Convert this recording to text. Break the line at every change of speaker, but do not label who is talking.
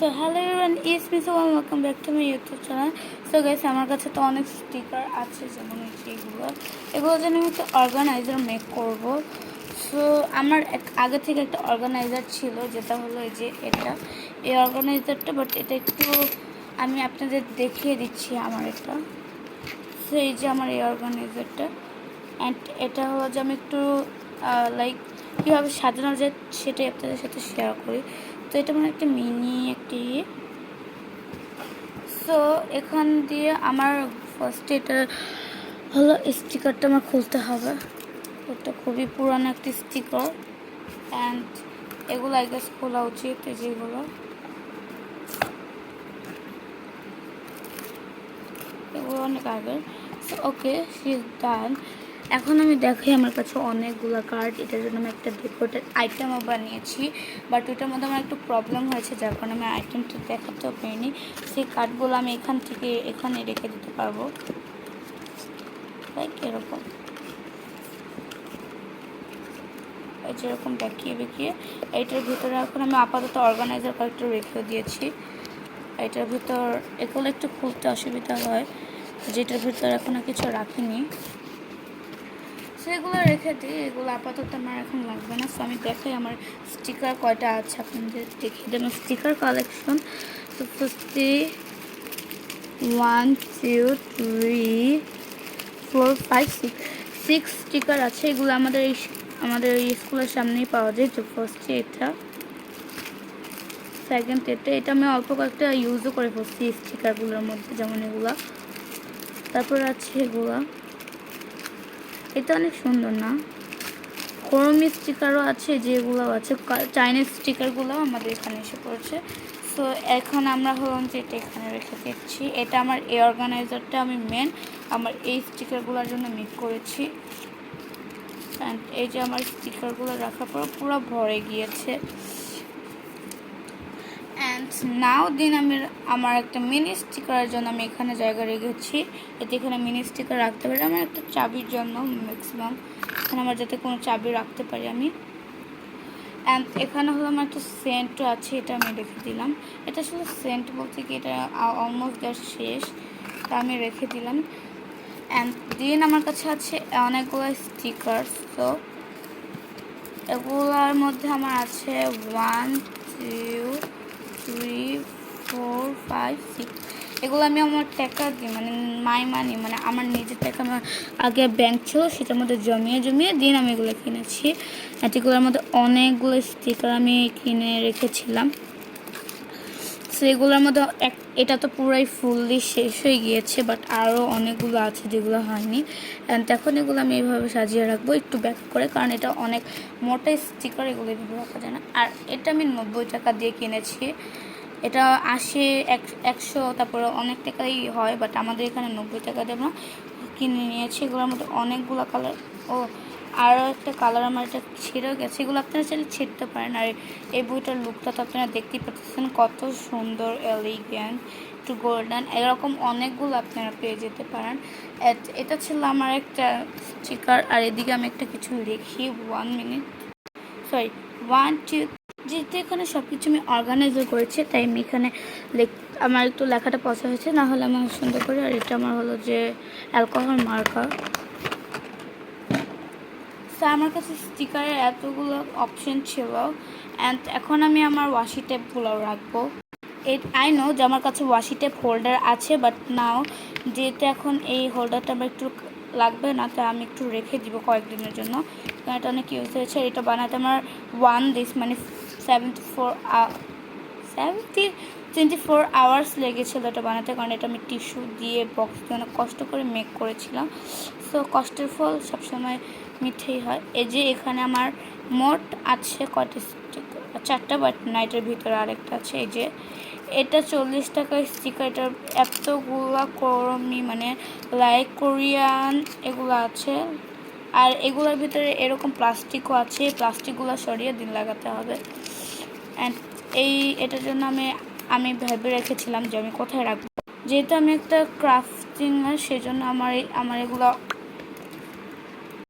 So hello everyone, it's me Sohan, welcome back to my YouTube channel. So guys, আমার কাছে তো অনেক sticker আছে, যেমন হচ্ছে এগুলো যেন আমি একটা অর্গানাইজার মেক করব। সো আমার আগে থেকে একটা অর্গানাইজার ছিল, যেটা হলো এই যে এই অর্গানাইজারটা, বাট এটা একটু আমি আপনাদের দেখিয়ে দিচ্ছি আমার এটা। সো এই যে আমার এই অর্গানাইজারটা, অ্যান্ড এটা হলো যে আমি একটু লাইক কীভাবে সাজানো যায় সেটাই আপনাদের সাথে শেয়ার করি। তো এটা মানে একটা মিনি একটি। সো এখান দিয়ে আমার ফার্স্টে এটা হলো স্টিকারটা আমার খুলতে হবে। এটা খুবই পুরানো একটি স্টিকার, অ্যান্ড এগুলো আই গেস খোলা উচিত। এই যেগুলো এগুলো অনেক আগের। So okay, she is done. এখন আমি দেখাই, আমার কাছে অনেকগুলো কার্ড। এটার জন্য আমি একটা ডেকোরেটেড আইটেমও বানিয়েছি, বাট ওইটার মধ্যে আমার একটু প্রবলেম হয়েছে, যার কারণে আমি আইটেমটা দেখাতেও পারিনি। সেই কার্ডগুলো আমি এখান থেকে এখানে রেখে দিতে পারবো, লাইক এরকম, এই যেরকম বেঁকিয়ে বেঁকিয়ে। এইটার ভিতরে এখন আমি আপাতত অর্গানাইজার কয়েকটা রেখেও দিয়েছি। এটার ভিতর এগুলো একটু খুলতে অসুবিধা হয়, যেটার ভিতর এখন আর কিছু রাখিনি, সেগুলো রেখে দিই। এগুলো আপাতত আমার এখন লাগবে না। সো আমি দেখাই আমার স্টিকার কয়টা আছে, আপনাদের দেখিয়ে দিই আমার স্টিকার কালেকশন। তো ফার্স্টে 1 2 3 4 5 6 স্টিকার আছে। এগুলো আমাদের এই স্কুলের সামনেই পাওয়া যায়। তো ফার্স্টে এটা, সেকেন্ড এটা আমি অল্প কয়েকটা ইউজও করে ফেলছি স্টিকারগুলোর মধ্যে, যেমন এগুলা। তারপর আছে এগুলা, এটা অনেক সুন্দর না? ক্রোমি স্টিকারও আছে, যেগুলো আছে চাইনিজ স্টিকারগুলো আমাদের এখানে এসে পড়েছে। সো এখন আমরা হলাম যে এটা এখানে রেখে দিচ্ছি। এটা আমার এই অর্গানাইজারটা আমি আমার এই স্টিকারগুলোর জন্য মেক করেছি, অ্যান্ড এই যে আমার স্টিকারগুলো রাখার পর পুরো ভরে গিয়েছে। অ্যান্ড নাও দিন আমি আমার একটা মিনি স্টিকারের জন্য আমি এখানে জায়গা রেখেছি। এতে এখানে মিনি স্টিকার রাখতে পারি। আমার একটা চাবির জন্য ম্যাক্সিমাম এখানে আমার যাতে কোনো চাবি রাখতে পারি আমি। অ্যান্ড এখানে হলো আমার একটা সেন্টও আছে, এটা আমি রেখে দিলাম। এটা আসলে সেন্ট বলতে কি, এটা অলমোস্ট দেওয়ার শেষ, তা আমি রেখে দিলাম। অ্যান্ড দেন আমার কাছে আছে অনেকগুলো স্টিকার। তো এগুলোর মধ্যে আমার আছে 1 2 3 4 5 6। এগুলো আমি আমার টাকা দিই, মানে মাই মানি, মানে আমার নিজের টাকা। আমার আগে ব্যাংক ছিল, সেটার মধ্যে জমিয়ে দিন আমি এগুলো কিনেছি। এগুলোর মধ্যে অনেকগুলো স্টিকার আমি কিনে রেখেছিলাম। সো এগুলোর মধ্যে এটা তো পুরাই ফুললি শেষ হয়ে গিয়েছে, বাট আরও অনেকগুলো আছে যেগুলো হয়নি। অ্যান্ড এখন এগুলো আমি এইভাবে সাজিয়ে রাখবো একটু ব্যাক করে, কারণ এটা অনেক মোটা স্টিকার, এগুলো এভাবে রাখা যায় না। আর এটা আমি 90 টাকা দিয়ে কিনেছি। এটা 80 100 তারপরে অনেক টাকাই হয়, বাট আমাদের এখানে 90 টাকা দিয়ে আমরা কিনে নিয়েছি। এগুলোর মধ্যে অনেকগুলো কালার। ও আরও একটা কালার আমার এটা ছিঁড়েও গেছে, এগুলো আপনারা চাইলে ছিঁড়তে পারেন। আর এই বইটার লুকটা তো আপনারা দেখতেই পাচ্ছেন, কত সুন্দর, এলিগেন্ট, একটু গোল্ডেন, এরকম অনেকগুলো আপনারা পেয়ে যেতে পারেন। এটা ছিল আমার একটা স্টিকার। আর এদিকে আমি একটা কিছু লিখি, 1 মিনিট, সরি 1 2। যেহেতু এখানে সব কিছু আমি অর্গানাইজার করেছি, তাই আমি এখানে আমার একটু লেখাটা পছন্দ হয়েছে, না হলে আমি সুন্দর করে। আর এটা আমার হলো যে অ্যালকোহল মার্কার। তো আমার কাছে স্টিকারের এতগুলো অপশন ছিল। অ্যান্ড এখন আমি আমার ওয়াশি টেপগুলো রাখবো। আই নো যে আমার কাছে ওয়াশি টেপ হোল্ডার আছে, বাট নাও যেহেতু এখন এই হোল্ডারটা আমার একটু লাগবে না, তাই আমি একটু রেখে দিব কয়েকদিনের জন্য, কারণ এটা অনেক ইউজ হয়েছে। এটা বানাতে আমার 24 আওয়ার্স লেগেছিলো এটা বানাতে, কারণ এটা আমি টিস্যু দিয়ে বক্স দিয়ে অনেক কষ্ট করে মেক করেছিলাম। সো কষ্টের ফল সবসময় মিঠেই হয়। এই যে এখানে আমার মোট আছে কয়টা স্টিকার, 4টা, বাট নাইটের ভিতরে আরেকটা আছে। এই যে এটা 40 টাকার স্টিকার। এটার এতগুলা ক্রোমি, মানে লাইক কোরিয়ান এগুলো আছে। আর এগুলোর ভিতরে এরকম প্লাস্টিকও আছে, প্লাস্টিকগুলো সরিয়ে দিন লাগাতে হবে। অ্যান্ড এটার জন্য আমি ভেবে রেখেছিলাম যে আমি কোথায় রাখবো। যেহেতু আমি একটা ক্রাফটিং, সেই জন্য আমার এগুলো